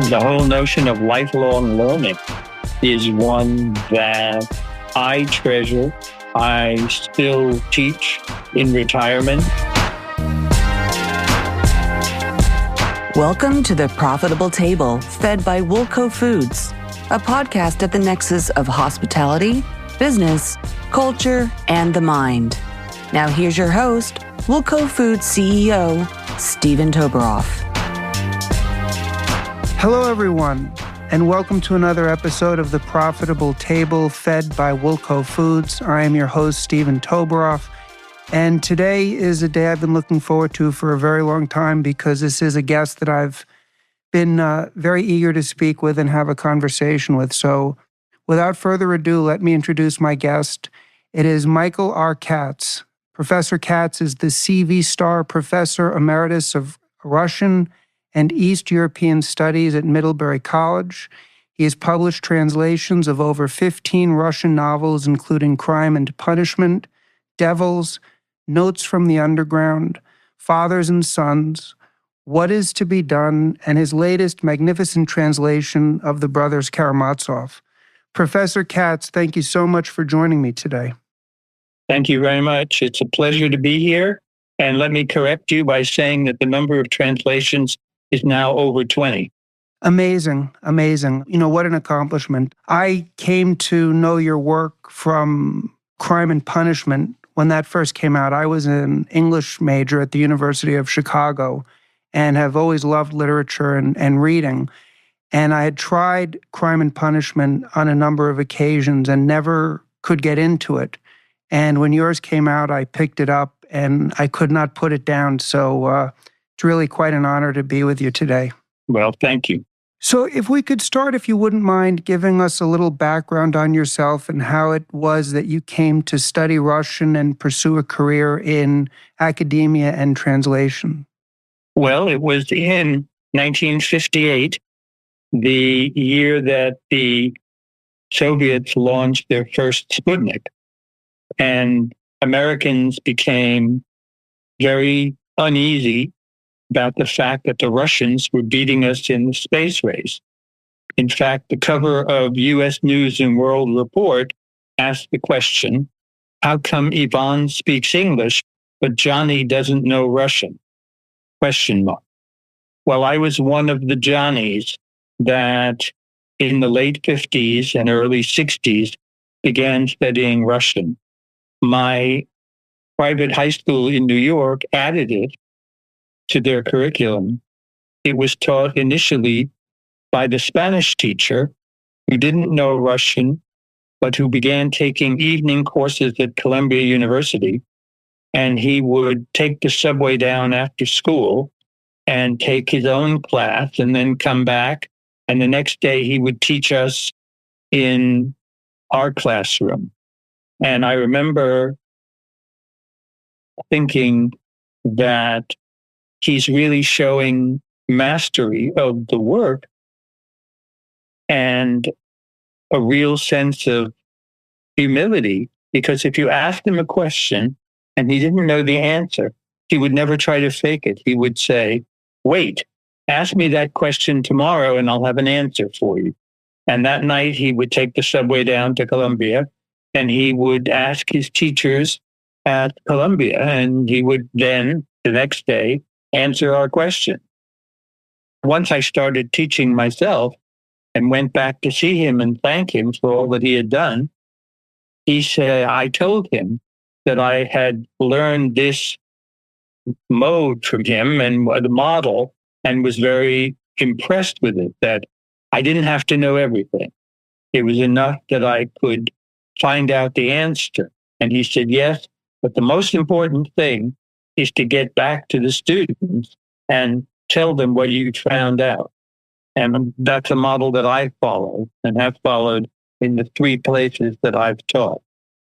The whole notion of lifelong learning is one that I treasure. I still teach in retirement. Welcome to The Profitable Table, fed by Woolco Foods, a podcast at the nexus of hospitality, business, culture, and the mind. Now here's your host, Woolco Foods CEO, Stephen Toborff. Hello, everyone, and welcome to another episode of The Profitable Table, fed by Woolco Foods. I am your host, Stephen Toborff, and today is a day I've been looking forward to for a very long time because this is a guest that I've been very eager to speak with and have a conversation with. So without further ado, let me introduce my guest. It is Michael R. Katz. Professor Katz is the CV Star Professor Emeritus of Russian and East European Studies at Middlebury College. He has published translations of over 15 Russian novels, including Crime and Punishment, Devils, Notes from the Underground, Fathers and Sons, What is to be Done, and his latest magnificent translation of the Brothers Karamazov. Professor Katz, thank you so much for joining me today. Thank you very much. It's a pleasure to be here. And let me correct you by saying that the number of translations is now over 20. Amazing, amazing. You know, what an accomplishment. I came to know your work from Crime and Punishment when that first came out. I was an English major at the University of Chicago and have always loved literature and reading. And I had tried Crime and Punishment on a number of occasions and never could get into it. And when yours came out, I picked it up and I could not put it down. So it's really quite an honor to be with you today. Well, thank you. So if we could start, if you wouldn't mind, giving us a little background on yourself and how it was that you came to study Russian and pursue a career in academia and translation. Well, it was in 1958, the year that the Soviets launched their first Sputnik. And Americans became very uneasy about the fact that the Russians were beating us in the space race. In fact, the cover of U.S. News and World Report asked the question, how come Ivan speaks English, but Johnny doesn't know Russian? Question mark. Well, I was one of the Johnnies that in the late 50s and early 60s began studying Russian. My private high school in New York added it to their curriculum. It was taught initially by the Spanish teacher who didn't know Russian, but who began taking evening courses at Columbia University. And he would take the subway down after school and take his own class and then come back. And the next day he would teach us in our classroom. And I remember thinking that he's really showing mastery of the work and a real sense of humility, because if you asked him a question and he didn't know the answer, he would never try to fake it. He would say, wait, ask me that question tomorrow and I'll have an answer for you. And that night he would take the subway down to Columbia and he would ask his teachers at Columbia, and he would then, the next day, answer our question. Once I started teaching myself and went back to see him and thank him for all that he had done, he said, I told him that I had learned this mode from him and the model and was very impressed with it, that I didn't have to know everything. It was enough that I could find out the answer. And he said, yes, but the most important thing is to get back to the students and tell them what you found out. And that's a model that I follow and have followed in the 3 places that I've taught.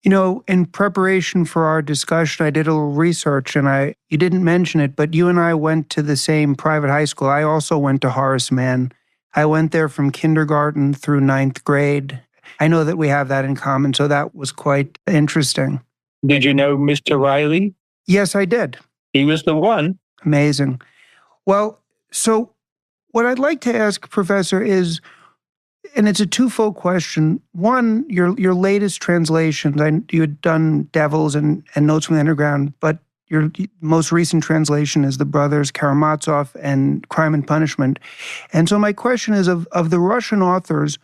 You know, in preparation for our discussion, I did a little research and you didn't mention it, but you and I went to the same private high school. I also went to Horace Mann. I went there from kindergarten through 9th grade. I know that we have that in common, so that was quite interesting. Did you know Mr. Riley? Yes, I did. He was the one. Amazing. Well, so What I'd like to ask, Professor, is, and it's a twofold question. One, your latest translations, you had done Devils and Notes from the Underground, but your most recent translation is the Brothers Karamazov and Crime and Punishment. And so my question is, of the Russian authors,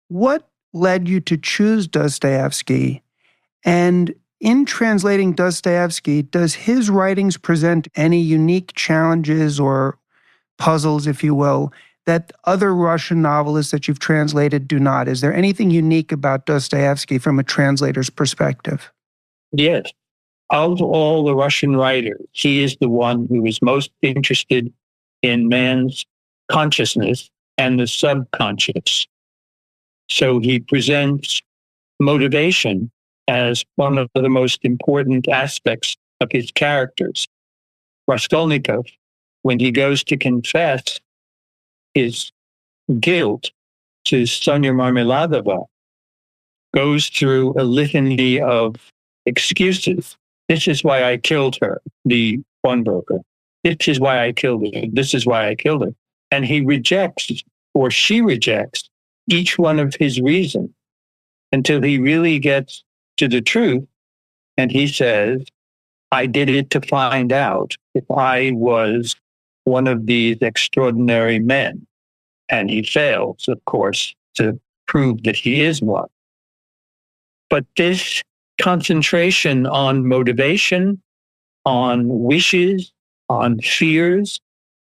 what led you to choose Dostoevsky? And in translating Dostoevsky, does his writings present any unique challenges or puzzles, if you will, that other Russian novelists that you've translated do not? Is there anything unique about Dostoevsky from a translator's perspective? Yes. Of all the Russian writers, he is the one who is most interested in man's consciousness and the subconscious. So he presents motivation as one of the most important aspects of his characters. Raskolnikov, when he goes to confess his guilt to Sonia Marmeladova, goes through a litany of excuses. This is why I killed her, the pawnbroker. This is why I killed her. This is why I killed her. And he rejects, or she rejects, each one of his reasons until he really gets to the truth. And he says, I did it to find out if I was one of these extraordinary men. And he fails, of course, to prove that he is one. But this concentration on motivation, on wishes, on fears,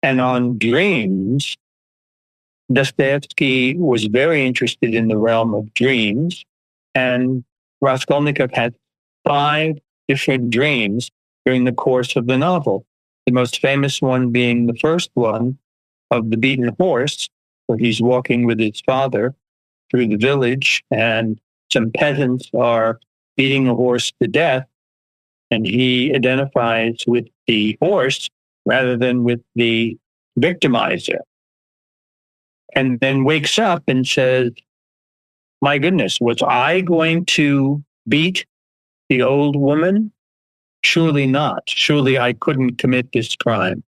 and on dreams, Dostoevsky was very interested in the realm of dreams, and Raskolnikov had 5 different dreams during the course of the novel. The most famous one being the first one of the beaten horse, where he's walking with his father through the village, and some peasants are beating a horse to death, and he identifies with the horse rather than with the victimizer. And then wakes up and says, my goodness, was I going to beat the old woman? Surely not. Surely I couldn't commit this crime.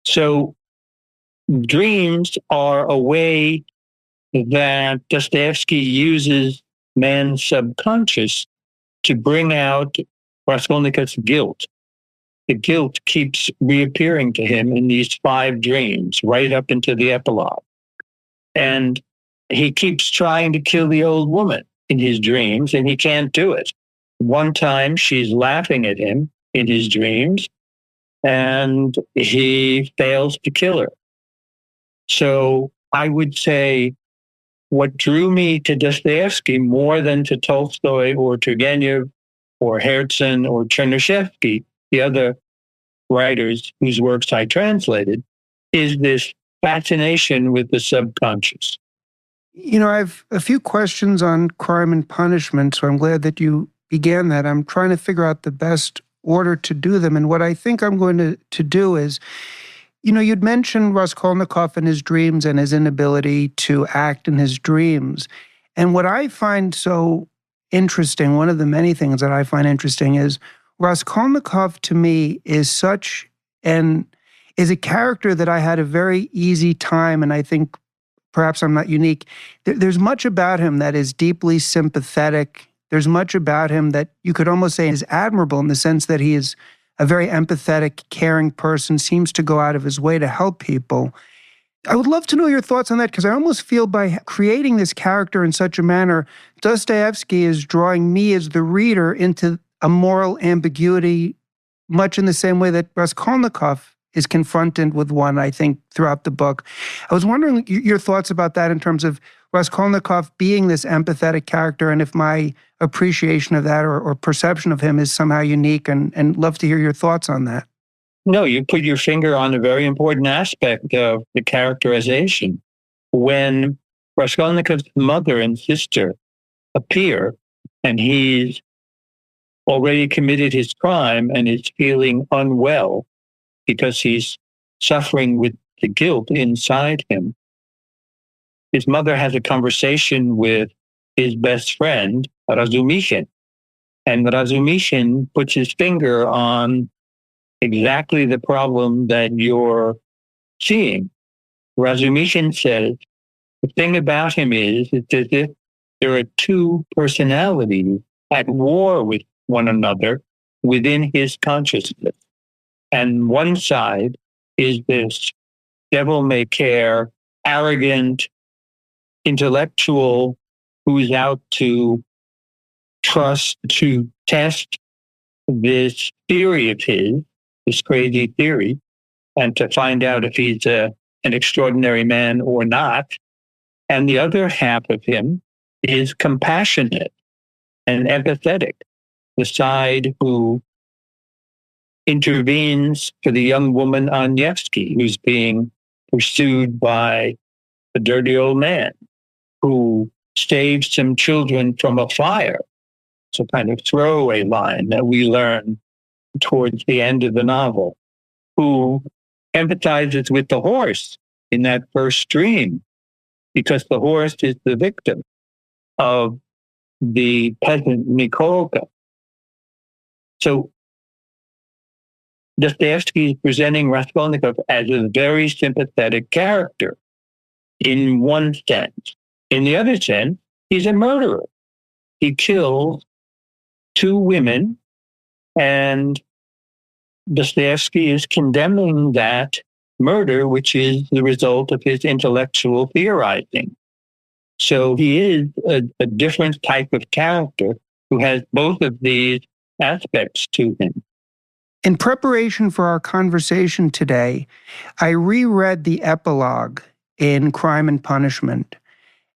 So dreams are a way that Dostoevsky uses man's subconscious to bring out Raskolnikov's guilt. The guilt keeps reappearing to him in these 5 dreams, right up into the epilogue. And he keeps trying to kill the old woman in his dreams, and he can't do it. One time, she's laughing at him in his dreams, and he fails to kill her. So I would say what drew me to Dostoevsky more than to Tolstoy or Turgenev or Herzen or Chernyshevsky, the other writers whose works I translated, is this fascination with the subconscious. You know, I have a few questions on Crime and Punishment, so I'm glad that you began that. I'm trying to figure out the best order to do them. And what I think I'm going to do is, you know, you'd mentioned Raskolnikov and his dreams and his inability to act in his dreams. And what I find so interesting, one of the many things that I find interesting, is Raskolnikov to me is is a character that I had a very easy time, and I think perhaps I'm not unique. There's much about him that is deeply sympathetic. There's much about him that you could almost say is admirable in the sense that he is a very empathetic, caring person, seems to go out of his way to help people. I would love to know your thoughts on that, because I almost feel by creating this character in such a manner, Dostoevsky is drawing me as the reader into a moral ambiguity, much in the same way that Raskolnikov is confronted with one, I think, throughout the book. I was wondering your thoughts about that in terms of Raskolnikov being this empathetic character, and if my appreciation of that or perception of him is somehow unique, and love to hear your thoughts on that. No, you put your finger on a very important aspect of the characterization. When Raskolnikov's mother and sister appear, and he's already committed his crime and is feeling unwell because he's suffering with the guilt inside him, his mother has a conversation with his best friend, Razumikhin. And Razumikhin puts his finger on exactly the problem that you're seeing. Razumishin says the thing about him is it's as if there are two personalities at war with one another within his consciousness. And one side is this devil-may-care, arrogant, intellectual who's out to test this theory of his, this crazy theory, and to find out if he's an extraordinary man or not. And the other half of him is compassionate and empathetic, the side who intervenes for the young woman on Nevsky, who's being pursued by a dirty old man, who saves some children from a fire. It's a kind of throwaway line that we learn towards the end of the novel, who empathizes with the horse in that first dream, because the horse is the victim of the peasant Nikolka. So Dostoevsky is presenting Raskolnikov as a very sympathetic character in one sense. In the other sense, he's a murderer. He kills two women, and Dostoevsky is condemning that murder, which is the result of his intellectual theorizing. So he is a different type of character who has both of these aspects to him. In preparation for our conversation today, I reread the epilogue in Crime and Punishment,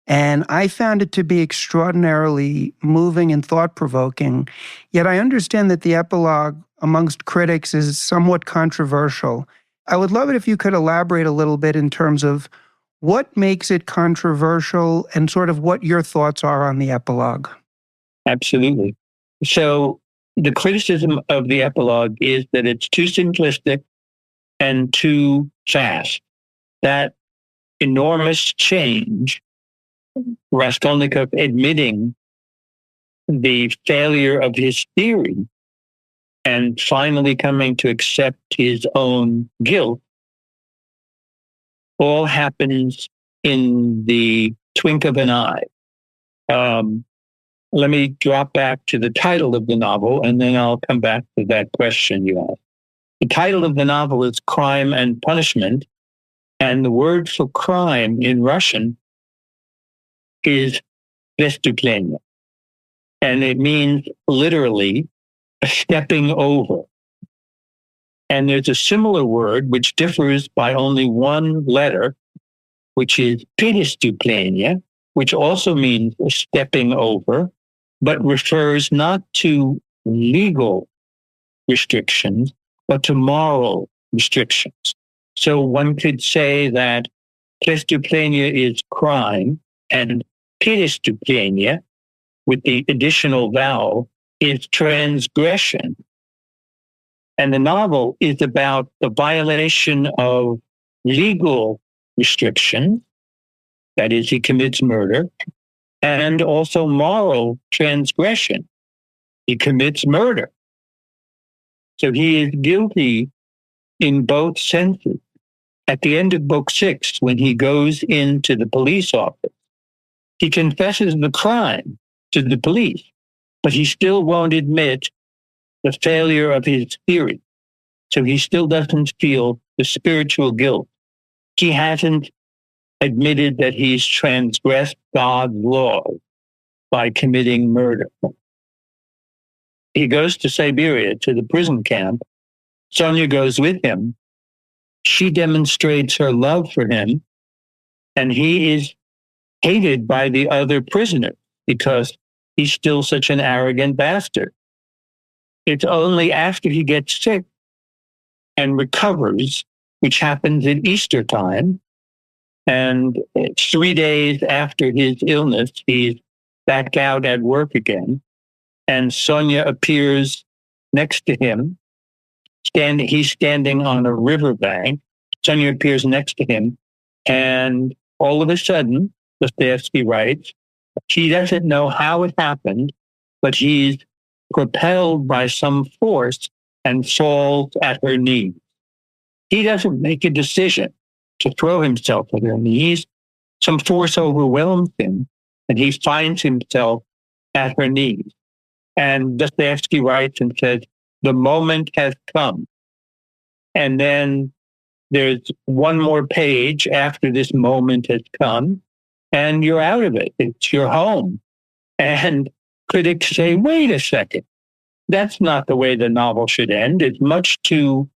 and I found it to be extraordinarily moving and thought-provoking. Yet I understand that the epilogue amongst critics is somewhat controversial. I would love it if you could elaborate a little bit in terms of what makes it controversial and sort of what your thoughts are on the epilogue. Absolutely. So the criticism of the epilogue is that it's too simplistic and too fast. That enormous change, Raskolnikov admitting the failure of his theory and finally coming to accept his own guilt, all happens in the twink of an eye. Let me drop back to the title of the novel, and then I'll come back to that question you asked. The title of the novel is Crime and Punishment, and the word for crime in Russian is "prestuplenie," and it means literally stepping over. And there's a similar word which differs by only one letter, which is "perestuplenie," which also means stepping over, but refers not to legal restrictions, but to moral restrictions. So one could say that prestuplenie is crime, and perestuplenie, with the additional vowel, is transgression. And the novel is about the violation of legal restrictions, that is, he commits murder, and also moral transgression. He commits murder. So he is guilty in both senses. At the end of book 6, when he goes into the police office, he confesses the crime to the police, but he still won't admit the failure of his theory. So he still doesn't feel the spiritual guilt. He hasn't admitted that he's transgressed God's laws by committing murder. He goes to Siberia, to the prison camp. Sonia goes with him. She demonstrates her love for him, and he is hated by the other prisoners because he's still such an arrogant bastard. It's only after he gets sick and recovers, which happens at Easter time, and 3 days after his illness, he's back out at work again, and Sonia appears next to him. He's standing on a riverbank. Sonia appears next to him, and all of a sudden, Dostoevsky writes, he doesn't know how it happened, but he's propelled by some force and falls at her knees. He doesn't make a decision. to throw himself at her knees. Some force overwhelms him, and he finds himself at her knees. And Dostoevsky writes and says, the moment has come. And then there's one more page after this moment has come, and you're out of it. It's your home. And critics say, wait a second. That's not the way the novel should end. It's much too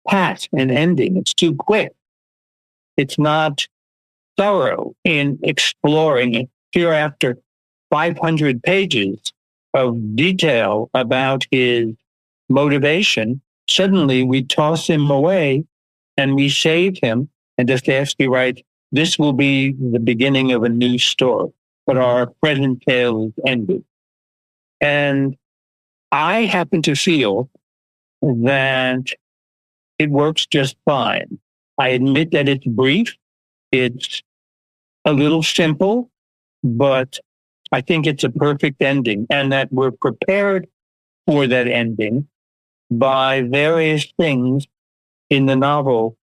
pat an ending. It's too quick. It's not thorough in exploring it. Here, after 500 pages of detail about his motivation, suddenly we toss him away and we save him. And Dostoevsky writes, this will be the beginning of a new story, but our present tale is ended. And I happen to feel that it works just fine. I admit that it's brief, it's a little simple, but I think it's a perfect ending, and that we're prepared for that ending by various things in the novel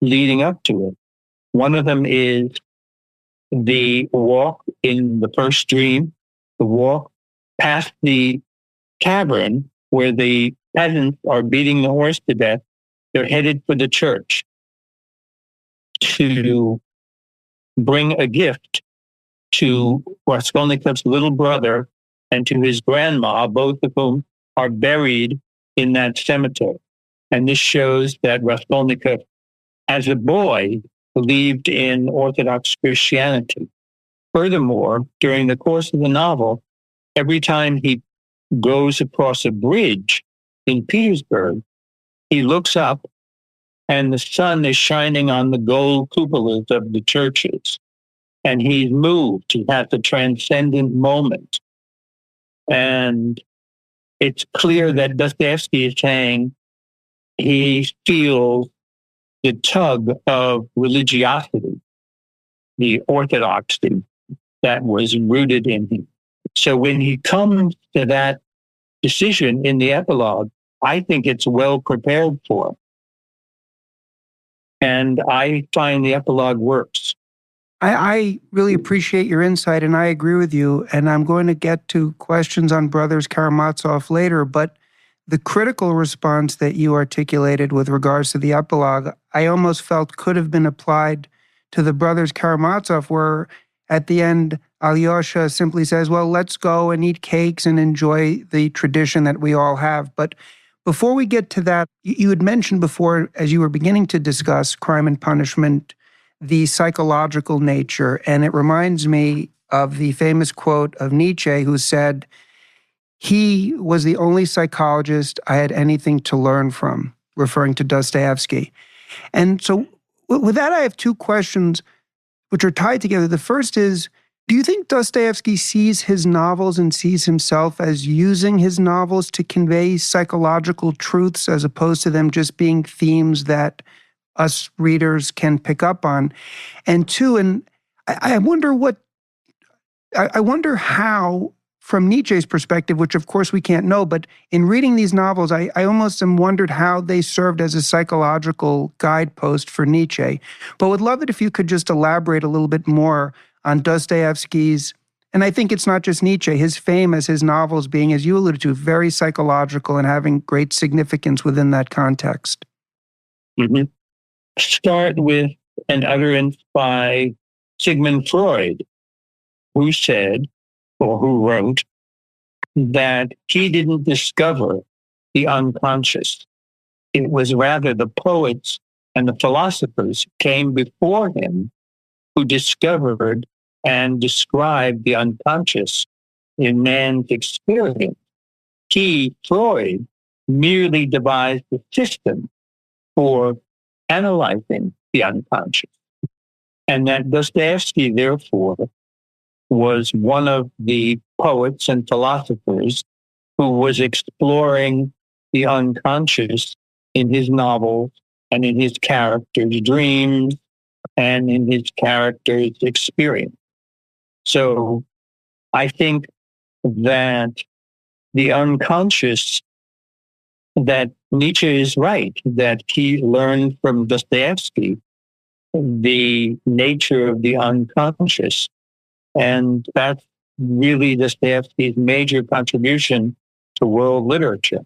leading up to it. One of them is the walk in the first dream, the walk past the tavern where the peasants are beating the horse to death. They're headed for the church to bring a gift to Raskolnikov's little brother and to his grandma, both of whom are buried in that cemetery. And this shows that Raskolnikov, as a boy, believed in Orthodox Christianity. Furthermore, during the course of the novel, every time he goes across a bridge in Petersburg, he looks up and the sun is shining on the gold cupolas of the churches. And he's moved. He has a transcendent moment. And it's clear that Dostoevsky is saying he feels the tug of religiosity, the orthodoxy that was rooted in him. So when he comes to that decision in the epilogue, I think it's well prepared for. And I find the epilogue works. I really appreciate your insight, and I agree with you. And I'm going to get to questions on Brothers Karamazov later, but the critical response that you articulated with regards to the epilogue, I almost felt could have been applied to the Brothers Karamazov, where at the end, Alyosha simply says, well, let's go and eat cakes and enjoy the tradition that we all have. But before we get to that, you had mentioned before, as you were beginning to discuss Crime and Punishment, the psychological nature. And it reminds me of the famous quote of Nietzsche, who said, he was the only psychologist I had anything to learn from, referring to Dostoevsky. And so with that, I have two questions which are tied together. The first is, do you think Dostoevsky sees his novels and sees himself as using his novels to convey psychological truths as opposed to them just being themes that us readers can pick up on? And two, and I wonder how, from Nietzsche's perspective, which of course we can't know, but in reading these novels, I almost am wondered how they served as a psychological guidepost for Nietzsche. But would love it if you could just elaborate a little bit more on Dostoevsky's, and I think it's not just Nietzsche, his fame as his novels being, as you alluded to, very psychological and having great significance within that context. Mm-hmm. Start with an utterance by Sigmund Freud, who said, or who wrote, that he didn't discover the unconscious. It was rather the poets and the philosophers who came before him who discovered and described the unconscious in man's experience. He, Freud, merely devised a system for analyzing the unconscious. And that Dostoevsky, therefore, was one of the poets and philosophers who was exploring the unconscious in his novels and in his characters' dreams and in his characters' experience. So I think that the unconscious, that Nietzsche is right, that he learned from Dostoevsky, the nature of the unconscious. And that's really Dostoevsky's major contribution to world literature.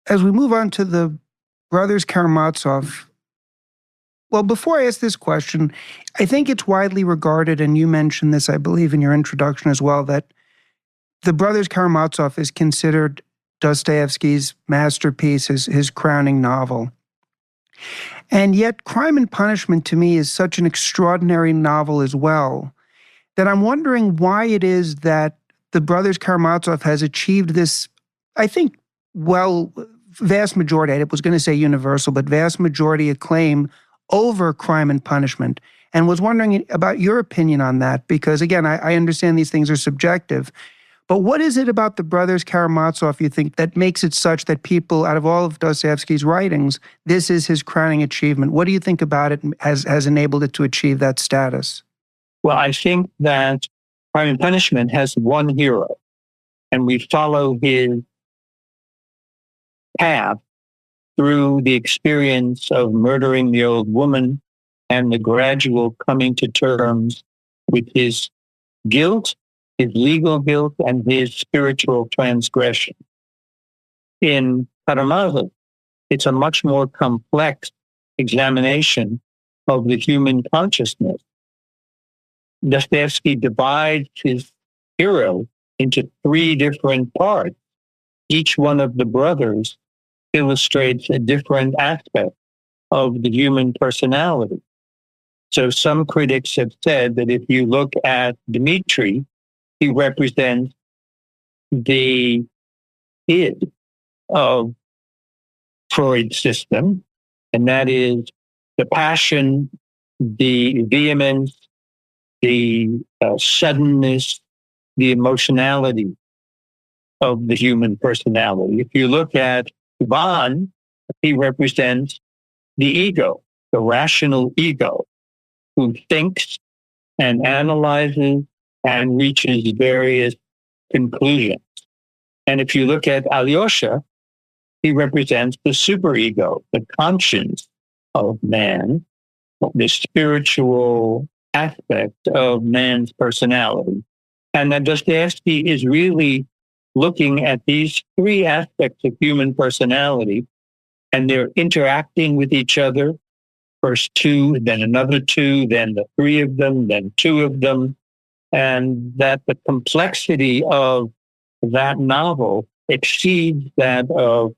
As we move on to the Brothers Karamazov, well, before I ask this question, I think it's widely regarded, and you mentioned this, I believe, in your introduction as well, that the Brothers Karamazov is considered Dostoevsky's masterpiece, his crowning novel. And yet, Crime and Punishment, to me, is such an extraordinary novel as well, that I'm wondering why it is that the Brothers Karamazov has achieved this, I think, vast majority, I was going to say universal, but vast majority acclaim over Crime and Punishment. And was wondering about your opinion on that, because again, I understand these things are subjective. But what is it about the Brothers Karamazov, you think, that makes it such that people, out of all of Dostoevsky's writings, this is his crowning achievement? What do you think about it has enabled it to achieve that status? Well, I think that Crime and Punishment has one hero, and we follow his path through the experience of murdering the old woman and the gradual coming to terms with his guilt, his legal guilt, and his spiritual transgression. In Karamazov, it's a much more complex examination of the human consciousness. Dostoevsky divides his hero into three different parts. Each one of the brothers illustrates a different aspect of the human personality. So some critics have said that if you look at Dmitri, he represents the id of Freud's system, and that is the passion, the vehemence, the suddenness, the emotionality of the human personality. If you look at Ivan, he represents the ego, the rational ego, who thinks and analyzes and reaches various conclusions. And if you look at Alyosha, he represents the superego, the conscience of man, the spiritual aspect of man's personality. And that Dostoevsky is really looking at these three aspects of human personality, and they're interacting with each other. First two, then another two, then the three of them, then two of them. And that the complexity of that novel exceeds that of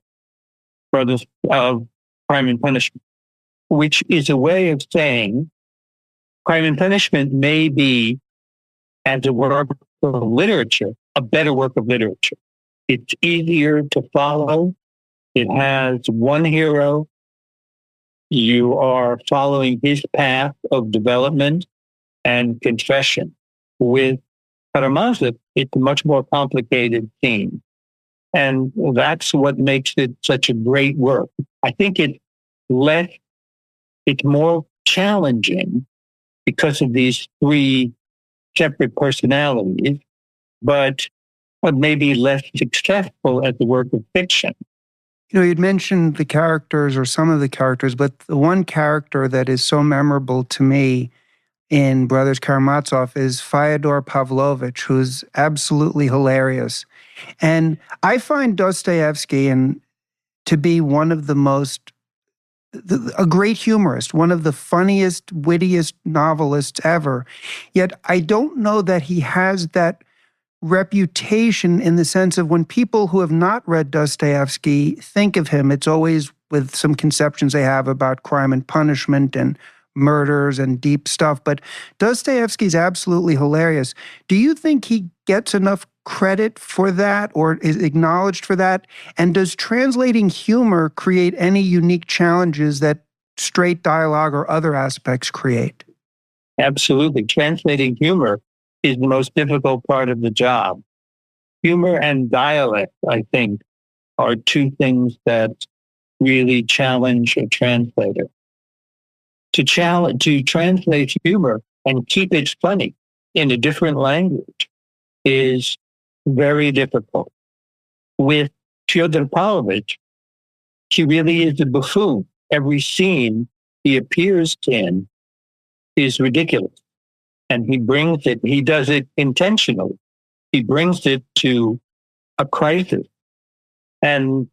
Brothers of Crime and Punishment, which is a way of saying Crime and Punishment may be, as a work of literature, a better work of literature. It's easier to follow. It has one hero. You are following his path of development and confession. With Karamazov, it's a much more complicated theme. And that's what makes it such a great work. I think it's more challenging because of these three separate personalities, but maybe less successful as a work of fiction. You know, you'd mentioned the characters or some of the characters, but the one character that is so memorable to me in Brothers Karamazov is Fyodor Pavlovich, who's absolutely hilarious. And I find Dostoevsky to be one of the most, a great humorist, one of the funniest, wittiest novelists ever. Yet I don't know that he has that reputation in the sense of when people who have not read Dostoevsky think of him, it's always with some conceptions they have about Crime and Punishment and murders and deep stuff. But Dostoevsky's absolutely hilarious. Do you think he gets enough credit for that or is acknowledged for that? And does translating humor create any unique challenges that straight dialogue or other aspects create? Absolutely. Translating humor is the most difficult part of the job. Humor and dialect, I think, are two things that really challenge a translator. To translate humor and keep it funny in a different language is very difficult. With Fyodor Pavlovich, he really is a buffoon. Every scene he appears in is ridiculous. And he does it intentionally. He brings it to a crisis. And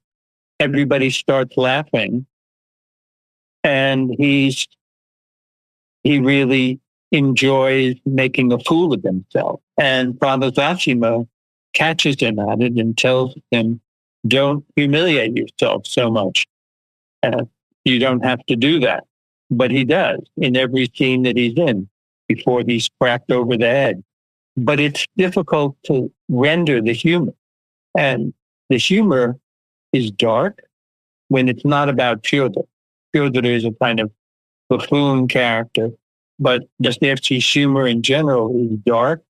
everybody starts laughing. And he really enjoys making a fool of himself. And Father Zosima catches him at it and tells him, don't humiliate yourself so much. You don't have to do that. But he does in every scene that he's in before he's cracked over the head. But it's difficult to render the humor. And the humor is dark when it's not about Fyodor. Fyodor is a kind of buffoon character, but Dostoevsky's humor in general is dark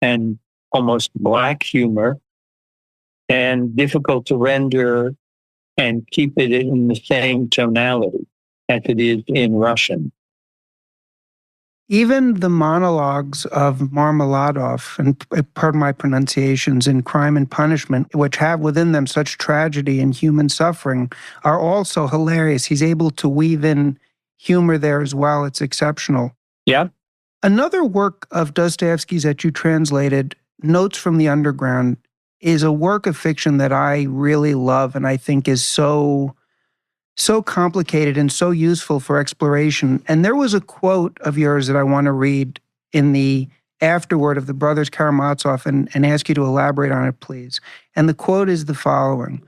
and almost black humor and difficult to render and keep it in the same tonality as it is in Russian. Even the monologues of Marmeladov, and pardon my pronunciations, in Crime and Punishment, which have within them such tragedy and human suffering, are also hilarious. He's able to weave in humor there as well. It's exceptional. Yeah. Another work of Dostoevsky's that you translated, Notes from the Underground, is a work of fiction that I really love and I think is so complicated and so useful for exploration. And there was a quote of yours that I want to read in the afterword of the Brothers Karamazov and ask you to elaborate on it, please. And the quote is the following: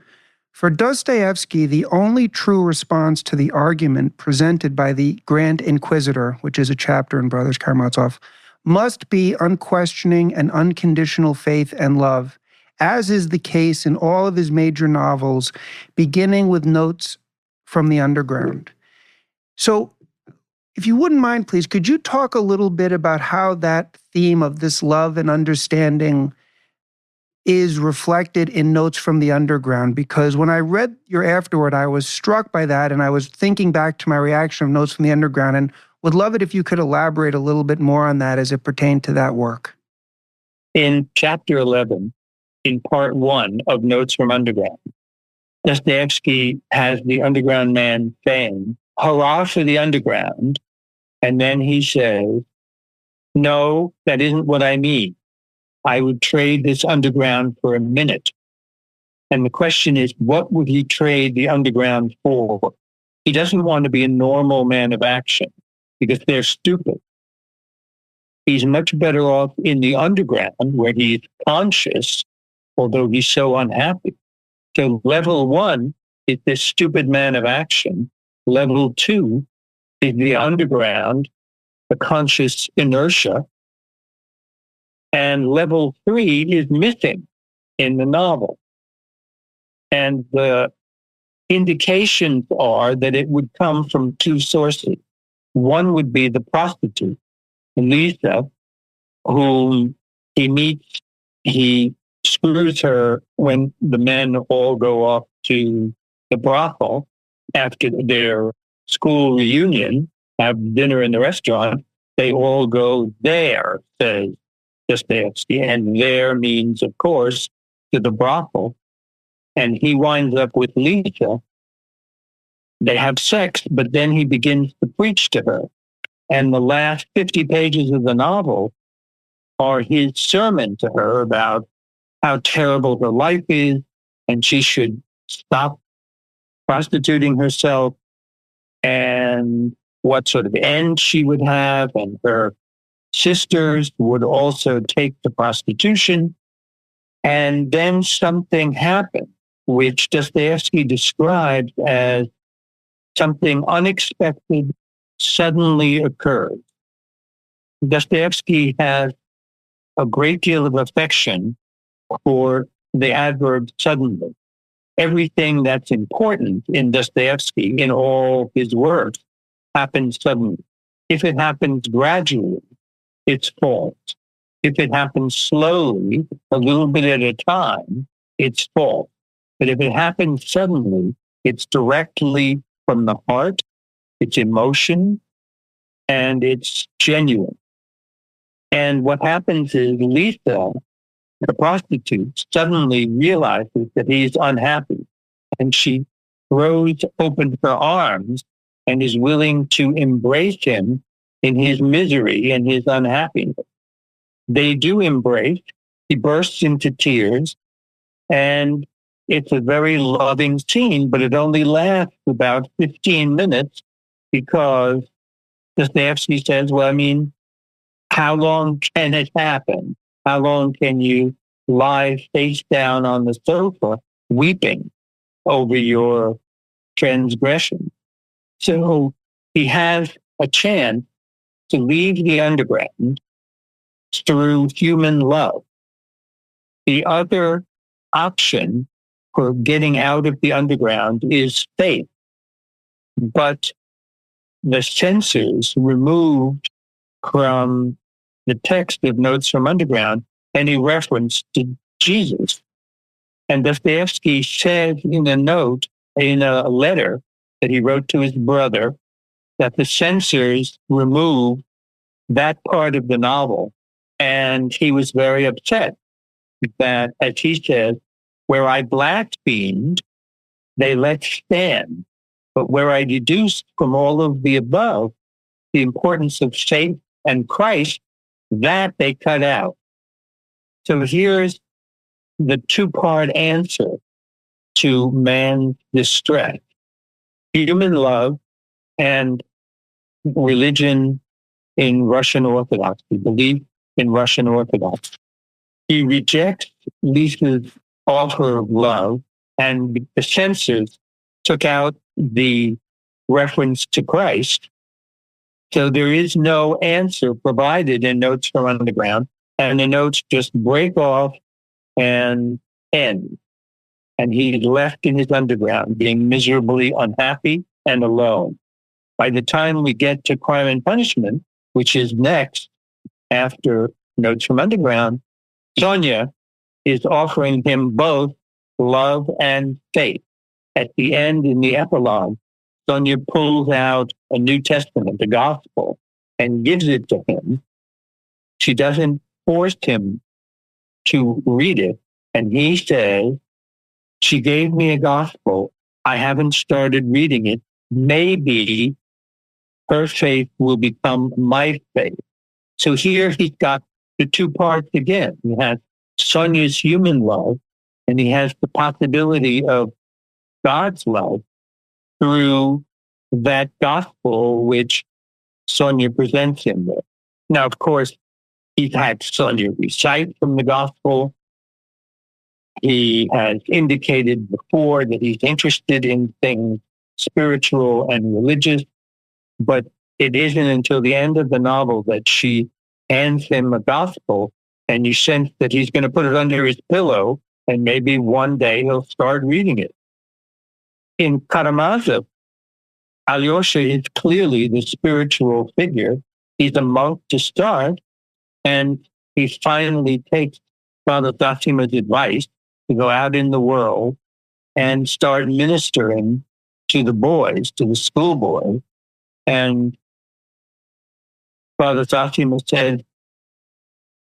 "For Dostoevsky, the only true response to the argument presented by the Grand Inquisitor," which is a chapter in Brothers Karamazov, "must be unquestioning and unconditional faith and love, as is the case in all of his major novels, beginning with Notes from the Underground." So, if you wouldn't mind, please, could you talk a little bit about how that theme of this love and understanding is reflected in Notes from the Underground? Because when I read your afterword, I was struck by that, and I was thinking back to my reaction of Notes from the Underground, and would love it if you could elaborate a little bit more on that as it pertained to that work. In chapter 11, in part 1 of Notes from Underground, Dostoevsky has the underground man saying, "Hurrah for the underground." And then he says, "No, that isn't what I mean. I would trade this underground for a minute." And the question is, what would he trade the underground for? He doesn't want to be a normal man of action because they're stupid. He's much better off in the underground where he's conscious, although he's so unhappy. So level 1 is this stupid man of action. Level 2 is the underground, the conscious inertia. And level 3 is missing in the novel. And the indications are that it would come from 2 sources. One would be the prostitute, Lisa, whom he meets. He screws her when the men all go off to the brothel after their school reunion, have dinner in the restaurant. They all go there, says Dostoevsky. And there means, of course, to the brothel. And he winds up with Lisa. They have sex, but then he begins to preach to her. And the last 50 pages of the novel are his sermon to her about how terrible her life is, and she should stop prostituting herself, and what sort of end she would have, and her sisters would also take to prostitution. And then something happened, which Dostoevsky describes as something unexpected suddenly occurred. Dostoevsky has a great deal of affection for the adverb suddenly. Everything that's important in Dostoevsky, in all his works, happens suddenly. If it happens gradually, it's false. If it happens slowly, a little bit at a time, it's false. But if it happens suddenly, it's directly from the heart, it's emotion, and it's genuine. And what happens is Lisa, the prostitute, suddenly realizes that he's unhappy, and she throws open her arms and is willing to embrace him in his misery and his unhappiness. They do embrace. He bursts into tears, and it's a very loving scene, but it only lasts about 15 minutes because Dostoevsky says, well, I mean, how long can it happen? How long can you lie face down on the sofa weeping over your transgression? So he has a chance to leave the underground through human love. The other option for getting out of the underground is faith. But the censors removed from the text of Notes from Underground any reference to Jesus. And Dostoevsky said in a note, in a letter that he wrote to his brother, that the censors removed that part of the novel. And he was very upset that, as he says, where I blasphemed, they let stand. But where I deduced from all of the above the importance of faith and Christ, that they cut out. So here's the two-part answer to man's distress: human love and religion in Russian Orthodoxy, belief in Russian Orthodoxy. He rejects Lisa's offer of love, and the censors took out the reference to Christ. So there is no answer provided in Notes from Underground, and the notes just break off and end. And he's left in his underground, being miserably unhappy and alone. By the time we get to Crime and Punishment, which is next after Notes from Underground, Sonia is offering him both love and faith. At the end, in the epilogue, Sonia pulls out a New Testament, the gospel, and gives it to him. She doesn't force him to read it. And he says, she gave me a gospel. I haven't started reading it. Maybe her faith will become my faith. So here he's got the two parts again. He has Sonia's human love, and he has the possibility of God's love through that gospel which Sonia presents him with. Now, of course, he's had Sonia recite from the gospel. He has indicated before that he's interested in things spiritual and religious, but it isn't until the end of the novel that she hands him a gospel, and you sense that he's going to put it under his pillow, and maybe one day he'll start reading it. In Karamazov, Alyosha is clearly the spiritual figure. He's a monk to start, and he finally takes Father Zosima's advice to go out in the world and start ministering to the boys, to the schoolboys. And Father Zosima said,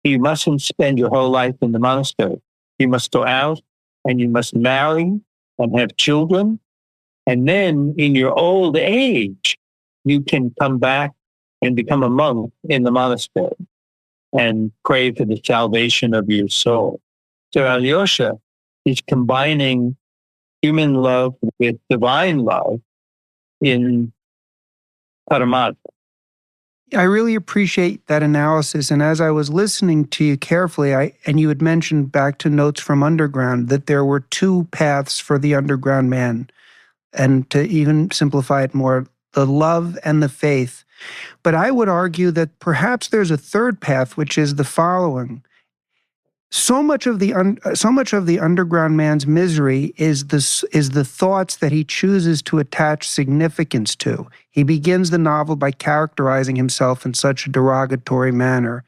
you mustn't spend your whole life in the monastery. You must go out and you must marry and have children. And then in your old age, you can come back and become a monk in the monastery and pray for the salvation of your soul. So Alyosha is combining human love with divine love in Karamazov. I really appreciate that analysis. And as I was listening to you carefully, and you had mentioned back to Notes from Underground that there were two paths for the underground man. And to even simplify it more, the love and the faith. But I would argue that perhaps there's a third path, which is the following. So much of the underground man's misery is the thoughts that he chooses to attach significance to. He begins the novel by characterizing himself in such a derogatory manner.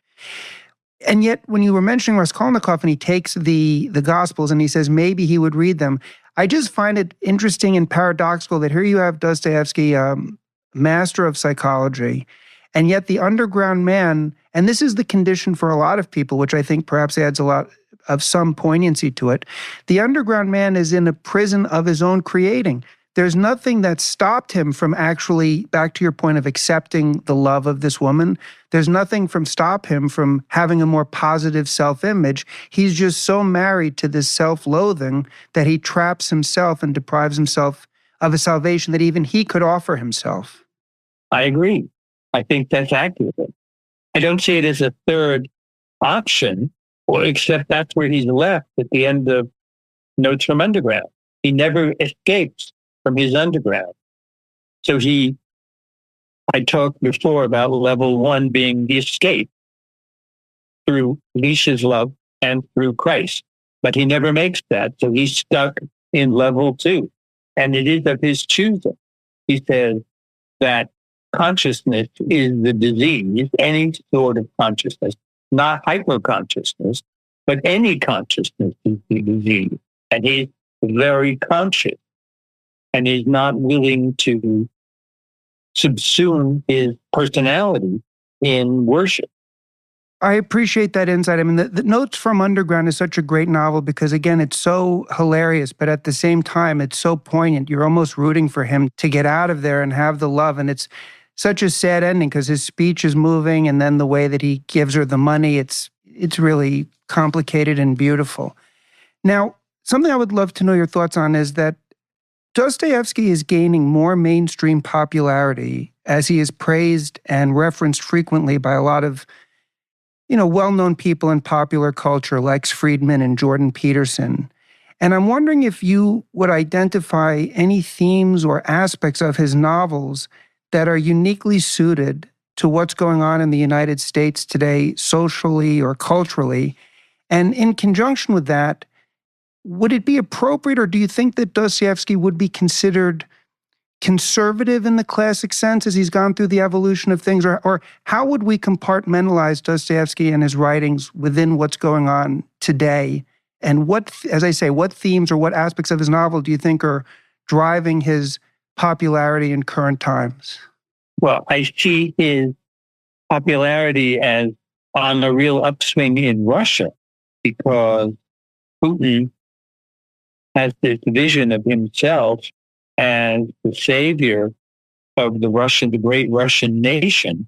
And yet, when you were mentioning Raskolnikov and he takes the Gospels and he says maybe he would read them, I just find it interesting and paradoxical that here you have Dostoevsky, master of psychology, and yet the underground man, and this is the condition for a lot of people, which I think perhaps adds a lot of some poignancy to it, the underground man is in a prison of his own creating. there's nothing that stopped him from actually, back to your point of accepting the love of this woman, there's nothing from stop him from having a more positive self-image. He's just so married to this self-loathing that he traps himself and deprives himself of a salvation that even he could offer himself. I agree. I think that's accurate. I don't see it as a third option, except that's where he's left at the end of Notes from Underground. He never escapes from his underground. So I talked before about level 1 being the escape through Lisa's love and through Christ. But he never makes that. So he's stuck in level 2. And it is of his choosing. He says that consciousness is the disease, any sort of consciousness, not hyperconsciousness, but any consciousness is the disease. And he's very conscious. And he's not willing to subsume his personality in worship. I appreciate that insight. I mean, the Notes from Underground is such a great novel because, again, it's so hilarious, but at the same time, it's so poignant. You're almost rooting for him to get out of there and have the love. And it's such a sad ending because his speech is moving, and then the way that he gives her the money, it's really complicated and beautiful. Now, something I would love to know your thoughts on is that Dostoevsky is gaining more mainstream popularity as he is praised and referenced frequently by a lot of, well-known people in popular culture, Lex Friedman and Jordan Peterson. And I'm wondering if you would identify any themes or aspects of his novels that are uniquely suited to what's going on in the United States today, socially or culturally. And in conjunction with that, would it be appropriate, or do you think that Dostoevsky would be considered conservative in the classic sense as he's gone through the evolution of things? Or how would we compartmentalize Dostoevsky and his writings within what's going on today? And what themes or what aspects of his novel do you think are driving his popularity in current times? Well, I see his popularity as on a real upswing in Russia because Putin has this vision of himself as the savior of the great Russian nation.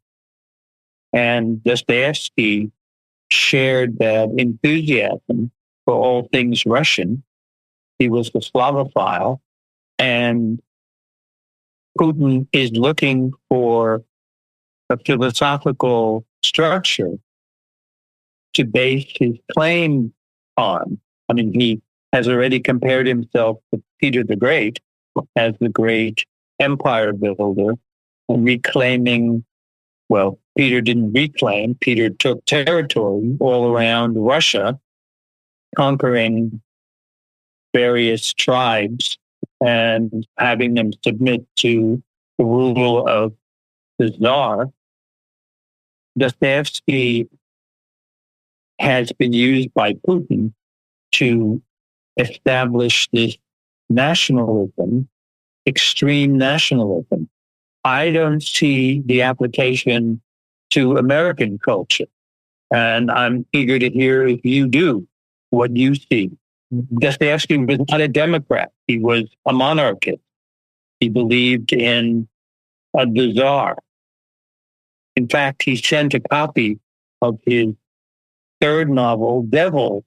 And Dostoevsky shared that enthusiasm for all things Russian. He was a Slavophile, and Putin is looking for a philosophical structure to base his claim on. I mean, he has already compared himself to Peter the Great as the great empire builder, and reclaiming, well, Peter didn't reclaim, Peter took territory all around Russia, conquering various tribes and having them submit to the rule of the Tsar. Dostoevsky has been used by Putin to establish this nationalism, extreme nationalism. I don't see the application to American culture. And I'm eager to hear if you do, what you see. Dostoevsky was not a Democrat. He was a monarchist. He believed in the Tsar. In fact, he sent a copy of his third novel, Devil,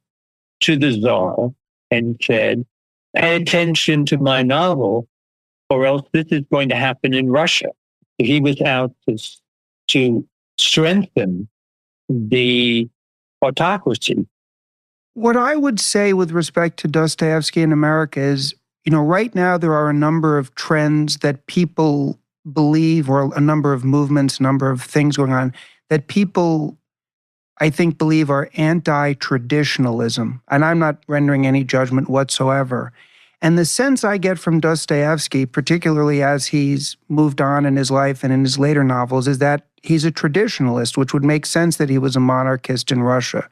to the Tsar and said, pay attention to my novel, or else this is going to happen in Russia. He was out to strengthen the autocracy. What I would say with respect to Dostoevsky in America is, right now there are a number of trends that people believe, or a number of movements, a number of things going on, that people, I think, believe are anti-traditionalism. And I'm not rendering any judgment whatsoever. And the sense I get from Dostoevsky, particularly as he's moved on in his life and in his later novels, is that he's a traditionalist, which would make sense that he was a monarchist in Russia.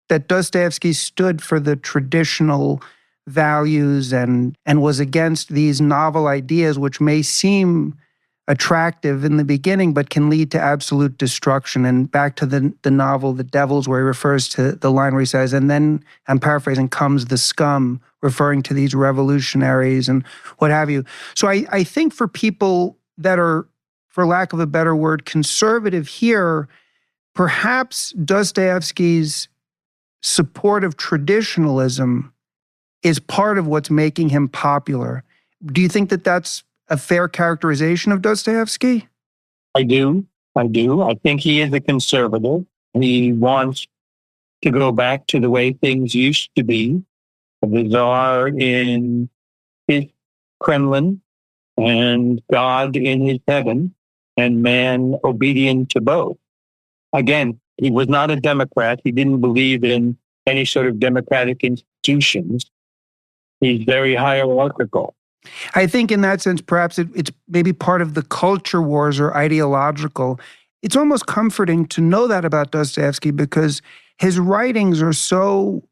That Dostoevsky stood for the traditional values and was against these novel ideas, which may seem attractive in the beginning, but can lead to absolute destruction. And back to the novel, The Devils, where he refers to the line where he says, and then, I'm paraphrasing, comes the scum, referring to these revolutionaries and what have you. So I think for people that are, for lack of a better word, conservative here, perhaps Dostoevsky's support of traditionalism is part of what's making him popular. Do you think that that's a fair characterization of Dostoevsky? I do. I think he is a conservative. He wants to go back to the way things used to be. The Tsar in his Kremlin and God in his heaven and man obedient to both. Again, he was not a Democrat. He didn't believe in any sort of democratic institutions. He's very hierarchical. I think in that sense, perhaps it's maybe part of the culture wars or ideological. It's almost comforting to know that about Dostoevsky because his writings are so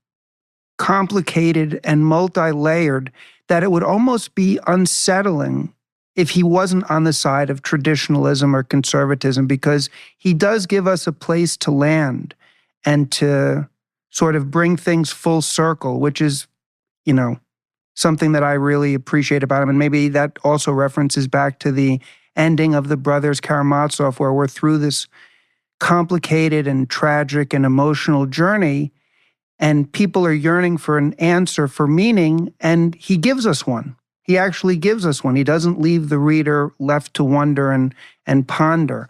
complicated and multi-layered that it would almost be unsettling if he wasn't on the side of traditionalism or conservatism, because he does give us a place to land and to sort of bring things full circle, which is, something that I really appreciate about him. And maybe that also references back to the ending of the Brothers Karamazov, where we're through this complicated and tragic and emotional journey, and people are yearning for an answer, for meaning, and he gives us one. He actually gives us one. He doesn't leave the reader left to wonder and ponder.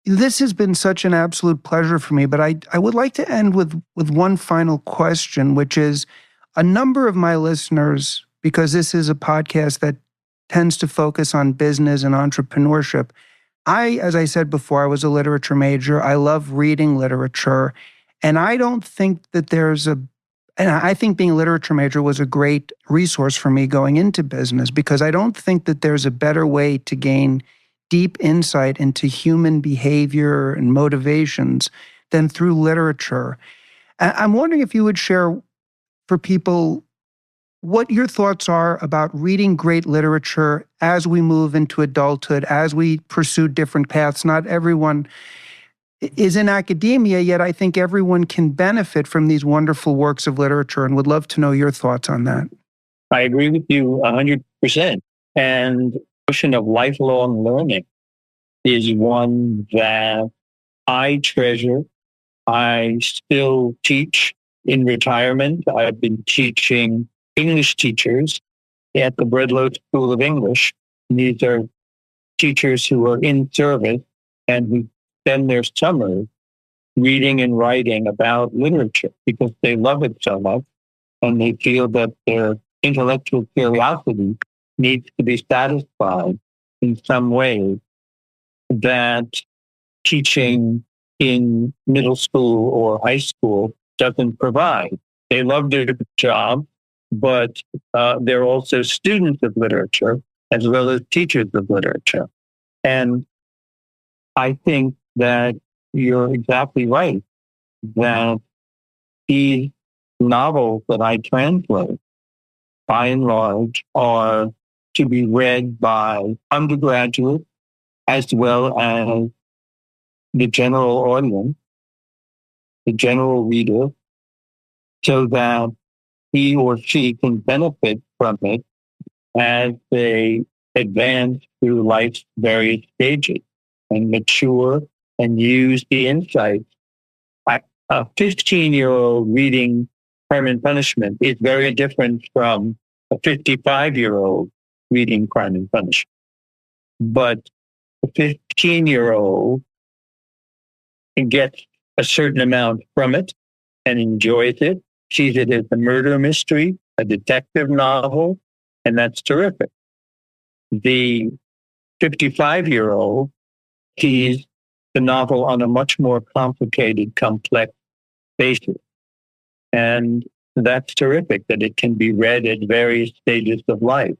This has been such an absolute pleasure for me, but I would like to end with one final question, which is, a number of my listeners, because this is a podcast that tends to focus on business and entrepreneurship. As I said before, I was a literature major. I love reading literature. And I don't think that and I think being a literature major was a great resource for me going into business, because I don't think that there's a better way to gain deep insight into human behavior and motivations than through literature. I'm wondering if you would share for people what your thoughts are about reading great literature as we move into adulthood, as we pursue different paths. Not everyone is in academia, yet I think everyone can benefit from these wonderful works of literature, and would love to know your thoughts on that. I agree with you 100%. And the notion of lifelong learning is one that I treasure. I still teach in retirement. I've been teaching English teachers at the Bredlow School of English. These are teachers who are in service and who spend their summers reading and writing about literature because they love it so much, and they feel that their intellectual curiosity needs to be satisfied in some way that teaching in middle school or high school doesn't provide. They love their job, but they're also students of literature as well as teachers of literature. And I think that you're exactly right, that these novels that I translate, by and large, are to be read by undergraduates as well as the general audience, the general reader, so that he or she can benefit from it as they advance through life's various stages and mature and use the insights. A 15-year-old reading Crime and Punishment is very different from a 55-year-old reading Crime and Punishment. But a 15-year-old gets a certain amount from it and enjoys it, sees it as a murder mystery, a detective novel, and that's terrific. The 55-year-old sees the novel on a much more complicated, complex basis. And that's terrific that it can be read at various stages of life.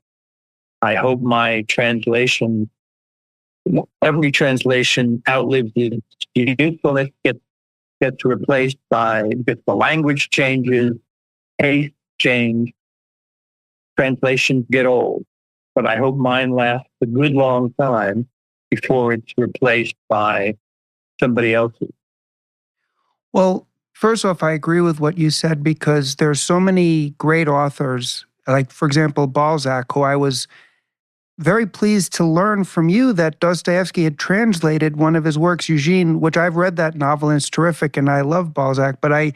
I hope my translation, every translation outlives its usefulness, gets replaced because the language changes, taste change, translations get old. But I hope mine lasts a good long time before it's replaced by somebody else's. Well, first off, I agree with what you said because there's so many great authors, like, for example, Balzac, who I was very pleased to learn from you that Dostoevsky had translated one of his works, Eugene, which I've read that novel and it's terrific, and I love Balzac, but I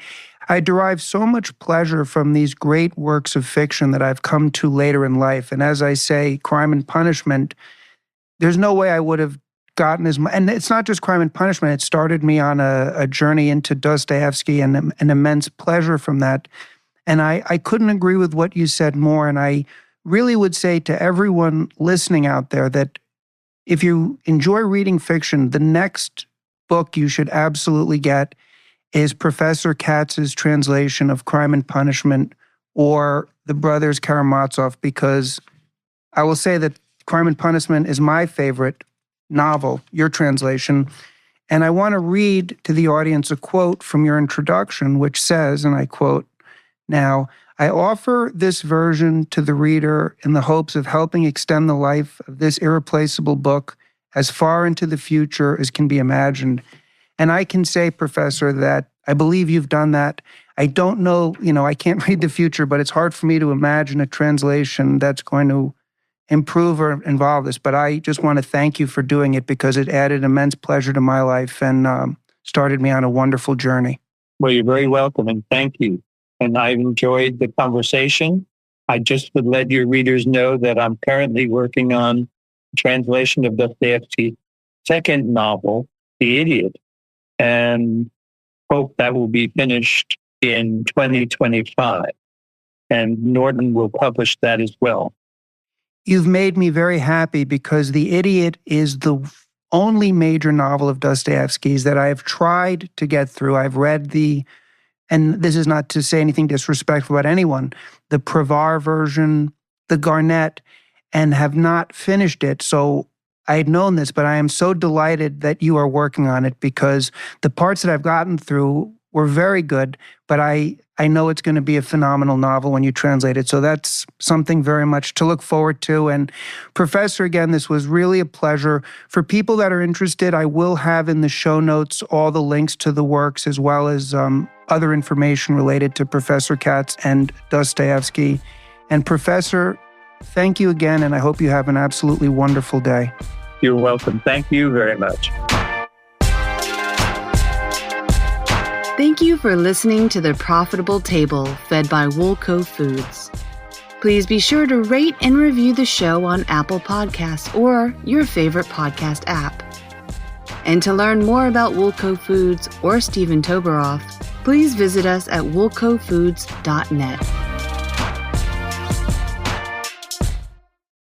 derive so much pleasure from these great works of fiction that I've come to later in life. And as I say, Crime and Punishment, there's no way I would have gotten as much. And it's not just Crime and Punishment. It started me on a journey into Dostoevsky and an immense pleasure from that. And I couldn't agree with what you said more. And I really would say to everyone listening out there that if you enjoy reading fiction, the next book you should absolutely get is Professor Katz's translation of Crime and Punishment or the Brothers Karamazov, because I will say that Crime and Punishment is my favorite novel, your translation. And I want to read to the audience a quote from your introduction, which says, and I quote, "Now, I offer this version to the reader in the hopes of helping extend the life of this irreplaceable book as far into the future as can be imagined." And I can say, Professor, that I believe you've done that. I don't know, I can't read the future, but it's hard for me to imagine a translation that's going to improve or involve this. But I just want to thank you for doing it because it added immense pleasure to my life and started me on a wonderful journey. Well, you're very welcome, and thank you. And I've enjoyed the conversation. I just would let your readers know that I'm currently working on a translation of Dostoevsky's second novel, The Idiot, and hope that will be finished in 2025. And Norton will publish that as well. You've made me very happy because The Idiot is the only major novel of Dostoevsky's that I have tried to get through. I've read and this is not to say anything disrespectful about anyone, the Pravar version, the Garnett, and have not finished it. So I had known this, but I am so delighted that you are working on it because the parts that I've gotten through were very good, but I know it's going to be a phenomenal novel when you translate it. So that's something very much to look forward to. And Professor, again, this was really a pleasure. For people that are interested, I will have in the show notes all the links to the works as well as other information related to Professor Katz and Dostoevsky. And Professor, thank you again, and I hope you have an absolutely wonderful day. You're welcome. Thank you very much. Thank you for listening to The Profitable Table, fed by Woolco Foods. Please be sure to rate and review the show on Apple Podcasts or your favorite podcast app. And to learn more about Woolco Foods or Stephen Toborff, please visit us at woolcofoods.net.